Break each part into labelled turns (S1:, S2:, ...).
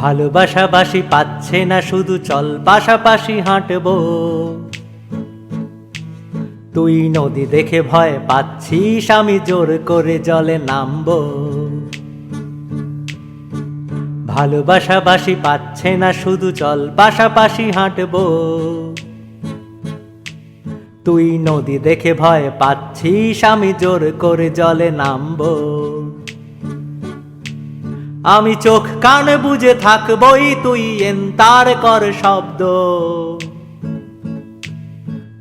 S1: ভালোবাসা বাসি পাচ্ছে না, শুধু চল পাশাপাশি হাঁটবো। তুই নদী দেখে ভয় পাচ্ছিস, আমি জোর করে জলে নামবো। ভালোবাসা বাসি পাচ্ছে না, শুধু চল পাশাপাশি হাঁটবো। তুই নদী দেখে ভয় পাচ্ছিস, আমি জোর করে জলে নামবো। আমি চোখ কান বুঝে থাকবই, তুই এন্তার কর শব্দ।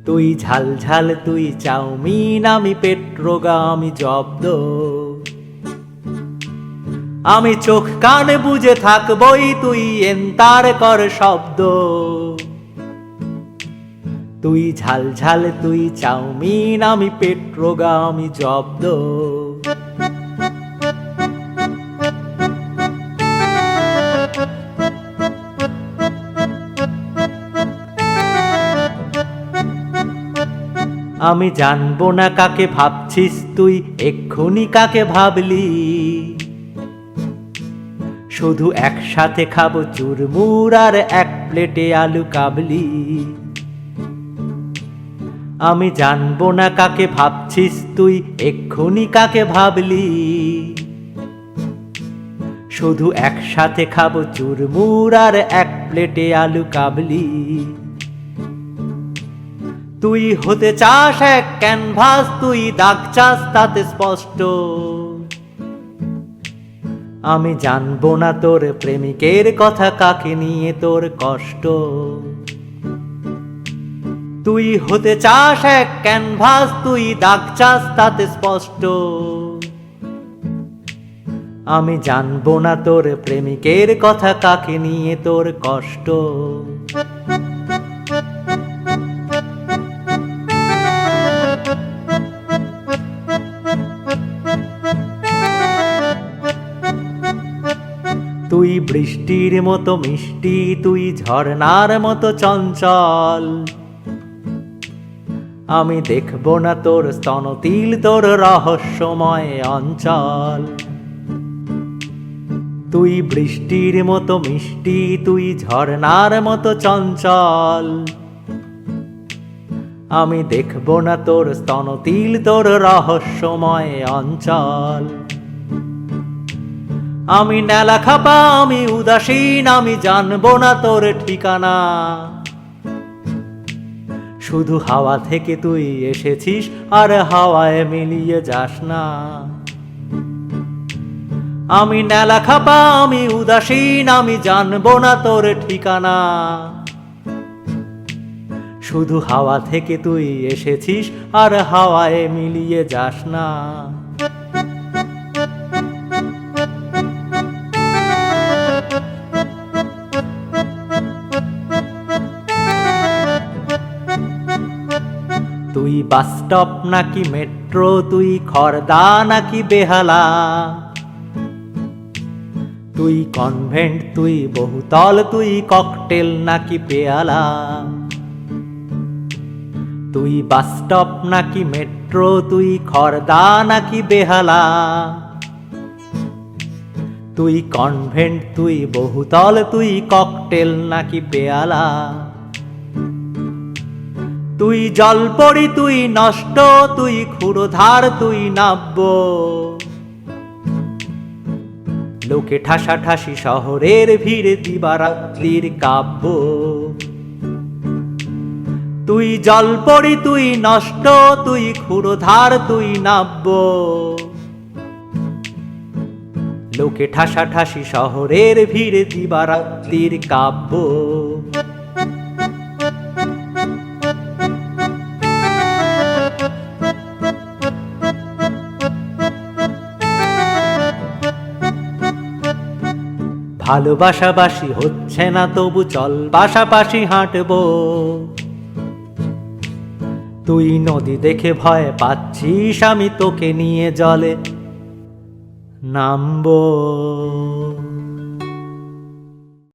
S1: তুই ঝাল ঝাল, তুই চাউমিন, আমি পেট্রোগা, আমি জব্দ। আমি চোখ কান বুঝে থাকবই, তুই এন্তার কর শব্দ। তুই ঝাল ঝাল, তুই চাউমিন, আমি পেট্রোগা, আমি জব্দ। আমি জানবো না কাকে ভাবছিস তুই, এক্ষুনি কাকে ভাবলি। শুধু একসাথে খাবো চুরমুর আর এক প্লেটে আলু কাবলি। আমি জানবো না কাকে ভাবছিস তুই, এক্ষুনি কাকে ভাবলি। শুধু একসাথে খাবো চুরমুর আর এক প্লেটে আলু কাবলি। তুই হতে চাস এক ক্যানভাস, তুই দাগ চাস তাতে স্পষ্ট। আমি জানবো না তোর প্রেমিকের কথা, কাকে নিয়ে তোর কষ্ট। তুই হতে চাস এক ক্যানভাস, তুই দাগ চাস তাতে স্পষ্ট। আমি জানবো না তোর প্রেমিকের কথা, কাকে নিয়ে তোর কষ্ট। তুই বৃষ্টির মতো মিষ্টি, তুই ঝর্ণার মতো চঞ্চল। আমি দেখবো না তোর স্তনতিল, তোর রহস্যময় অঞ্চল। তুই বৃষ্টির মতো মিষ্টি, তুই ঝর্ণার মতো চঞ্চল। আমি দেখবো না তোর স্তনতিল, তোর রহস্যময় অঞ্চল। আমি নেলা খাপা, আমি উদাসীন, আমি জানবো না তোর ঠিকানা। শুধু হাওয়া থেকে তুই এসেছিস, আর হাওয়ায় মিলিয়ে যাস না। আমি নেলা খাপা, আমি উদাসীন, আমি জানবো না তোর ঠিকানা। শুধু হাওয়া থেকে তুই এসেছিস, আর হাওয়ায় মিলিয়ে যাস না। তুই বাস স্টপ নাকি মেট্রো, তুই খড়দা নাকি বেহালা। তুই কনভেন্ট, তুই বহুতল, তুই ককটেল নাকি পেয়ালা। তুই বাস স্টপ নাকি মেট্রো, তুই খড়দা নাকি বেহালা। তুই কনভেন্ট, তুই বহুতল, তুই ককটেল নাকি পেয়ালা। তুই জলপরি, তুই নষ্ট, তুই ক্ষুরধার, তুই নাব্য। লোকে ঠাসাঠাসি শহরের ভিড়ে, দিবারাত্রির কাব্য। তুই জলপরি, তুই নষ্ট, তুই ক্ষুরধার, তুই নাব্য। লোকে ঠাসাঠাসি শহরের ভিড়ে, দিবারাত্রির কাব্য। ভালোবাসা বাসি হচ্ছে না, তবু চল পাশাপাশি হাঁটবো। তুই নদী দেখে ভয় পাচ্ছিস, আমি তোকে নিয়ে জলে নামবো।